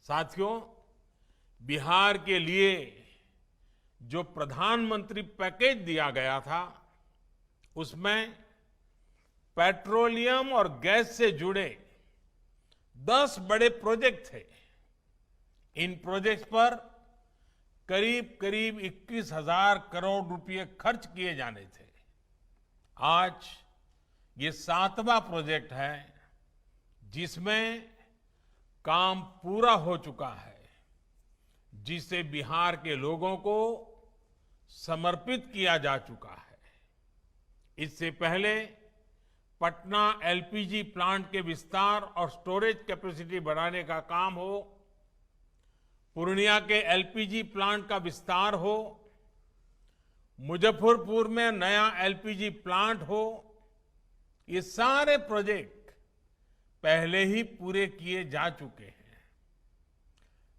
साथियों, बिहार के लिए जो प्रधानमंत्री पैकेज दिया गया था, उसमें पेट्रोलियम और गैस से जुड़े 10 बड़े प्रोजेक्ट थे। इन प्रोजेक्ट्स पर करीब करीब 21,000 करोड़ रुपए खर्च किए जाने थे। आज ये 7वां प्रोजेक्ट है जिसमें काम पूरा हो चुका है, जिसे बिहार के लोगों को समर्पित किया जा चुका है। इससे पहले पटना एलपीजी प्लांट के विस्तार और स्टोरेज कैपेसिटी बढ़ाने का काम हो, पूर्णिया के एलपीजी प्लांट का विस्तार हो, मुजफ्फरपुर में नया एलपीजी प्लांट हो, ये सारे प्रोजेक्ट पहले ही पूरे किए जा चुके हैं।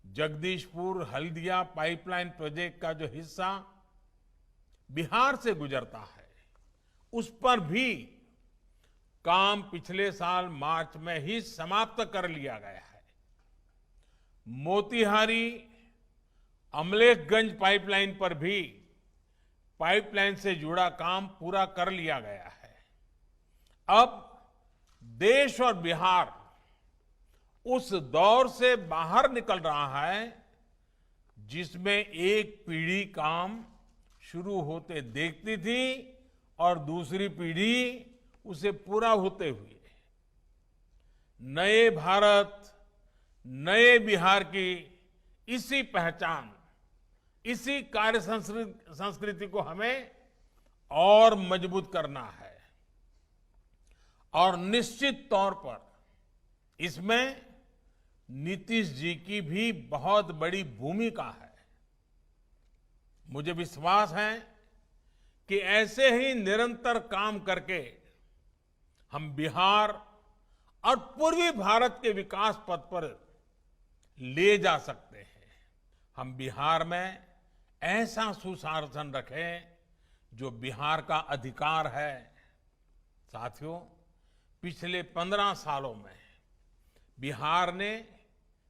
जगदीशपुर हल्दिया पाइपलाइन प्रोजेक्ट का जो हिस्सा बिहार से गुजरता है, उस पर भी काम पिछले साल मार्च में ही समाप्त कर लिया गया है। मोतिहारी अमलेखगंज पाइपलाइन पर भी पाइपलाइन से जुड़ा काम पूरा कर लिया गया है। अब देश और बिहार उस दौर से बाहर निकल रहा है जिसमें एक पीढ़ी काम शुरू होते देखती थी और दूसरी पीढ़ी उसे पूरा होते हुए नए भारत, नए बिहार की इसी पहचान, इसी कार्य संस्कृति को हमें और मजबूत करना है। और निश्चित तौर पर इसमें नीतीश जी की भी बहुत बड़ी भूमिका है। मुझे विश्वास है कि ऐसे ही निरंतर काम करके हम बिहार और पूर्वी भारत के विकास पथ पर ले जा सकते हैं। हम बिहार में ऐसा सुशासन रखें जो बिहार का अधिकार है। साथियों, पिछले 15 सालों में बिहार ने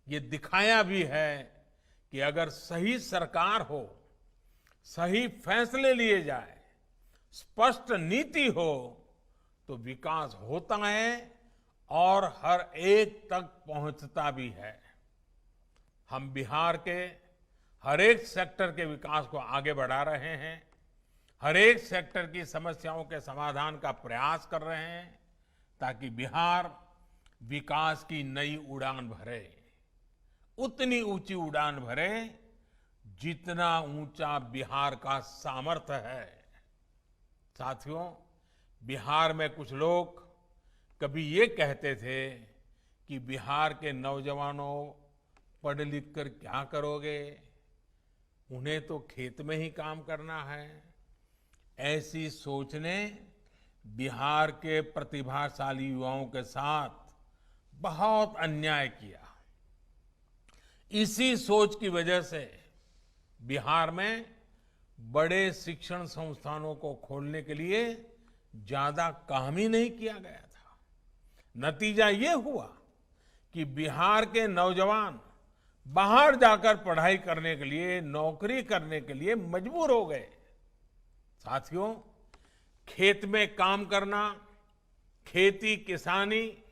ये दिखाया भी है कि अगर सही सरकार हो, सही फैसले लिए जाए, स्पष्ट नीति हो, तो विकास होता है और हर एक तक पहुंचता भी है। हम बिहार के हर एक सेक्टर के विकास को आगे बढ़ा रहे हैं, हर एक सेक्टर की समस्याओं के समाधान का प्रयास कर रहे हैं, ताकि बिहार विकास की नई उड़ान भरे, उतनी ऊंची उड़ान भरे जितना ऊंचा बिहार का सामर्थ्य है। साथियों, बिहार में कुछ लोग कभी ये कहते थे कि बिहार के नौजवानों पढ़ लिख कर क्या करोगे, उन्हें तो खेत में ही काम करना है। ऐसी सोच ने बिहार के प्रतिभाशाली युवाओं के साथ बहुत अन्याय किया। इसी सोच की वजह से बिहार में बड़े शिक्षण संस्थानों को खोलने के लिए ज्यादा काम ही नहीं किया गया था। नतीजा ये हुआ कि बिहार के नौजवान बाहर जाकर पढ़ाई करने के लिए, नौकरी करने के लिए मजबूर हो गए। साथियों, खेत में काम करना, खेती किसानी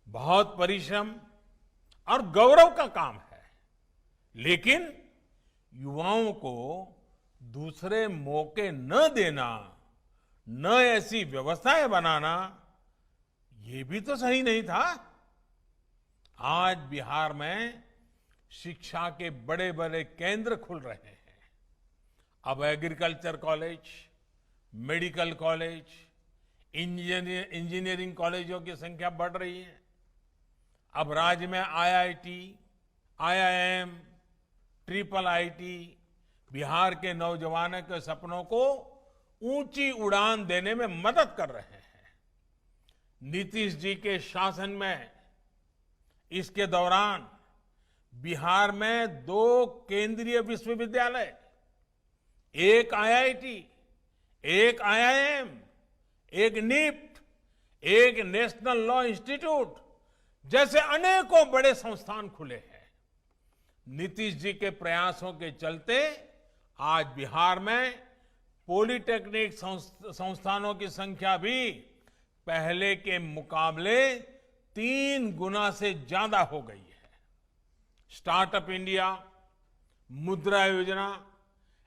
बहुत परिश्रम और गौरव का काम है, लेकिन युवाओं को दूसरे मौके न देना, न ऐसी व्यवस्थाएं बनाना, ये भी तो सही नहीं था। आज बिहार में शिक्षा के बड़े बड़े केंद्र खुल रहे हैं। अब agriculture college, medical college, engineering कॉलेजों की संख्या बढ़ रही है। अब राज्य में IIT, IIM, triple IT Bihar के नौजवानों के सपनों को ऊंची उड़ान देने में मदद कर रहे हैं। नीतीश जी के शासन में इसके दौरान बिहार में 2 केंद्रीय विश्वविद्यालय, एक आईआईटी, एक आईआईएम, एक निफ्ट, एक नेशनल लॉ इंस्टीट्यूट जैसे अनेकों बड़े संस्थान खुले हैं। नीतीश जी के प्रयासों के चलते आज बिहार में पॉलिटेक्निक संस्थानों की संख्या भी पहले के मुकाबले 3 गुना से ज्यादा हो गई है। स्टार्टअप इंडिया, मुद्रा योजना,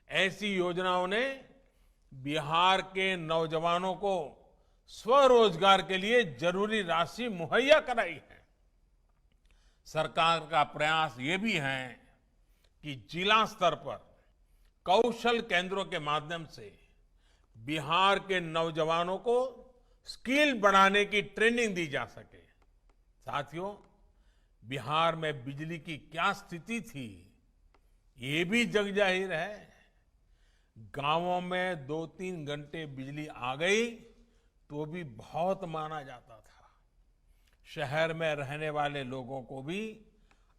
ऐसी योजनाओं ने बिहार के नौजवानों को स्वरोजगार के लिए जरूरी राशि मुहैया कराई है। सरकार का प्रयास ये भी है कि जिला स्तर पर कौशल केंद्रों के माध्यम से बिहार के नौजवानों को स्किल बढ़ाने की ट्रेनिंग दी जा सके। साथियों, बिहार में बिजली की क्या स्थिति थी, ये भी जग जाहिर है। गांवों में 2-3 घंटे बिजली आ गई तो भी बहुत माना जाता था। शहर में रहने वाले लोगों को भी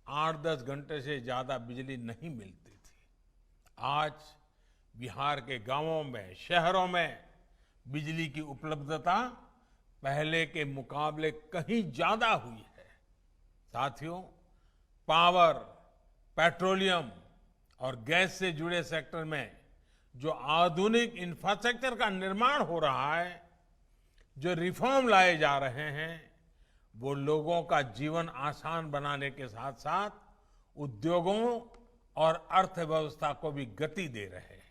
8-10 घंटे से ज्यादा बिजली नहीं मिलती थी। आज बिहार के गांवों में, शहरों में बिजली की उपलब्धता पहले के मुकाबले कहीं ज्यादा हुई है। साथियों, पावर, पेट्रोलियम और गैस से जुड़े सेक्टर में जो आधुनिक इंफ्रास्ट्रक्चर का निर्माण हो रहा है, जो रिफॉर्म लाए जा रहे हैं, वो लोगों का जीवन आसान बनाने के साथ साथ उद्योगों और अर्थव्यवस्था को भी गति दे रहे हैं।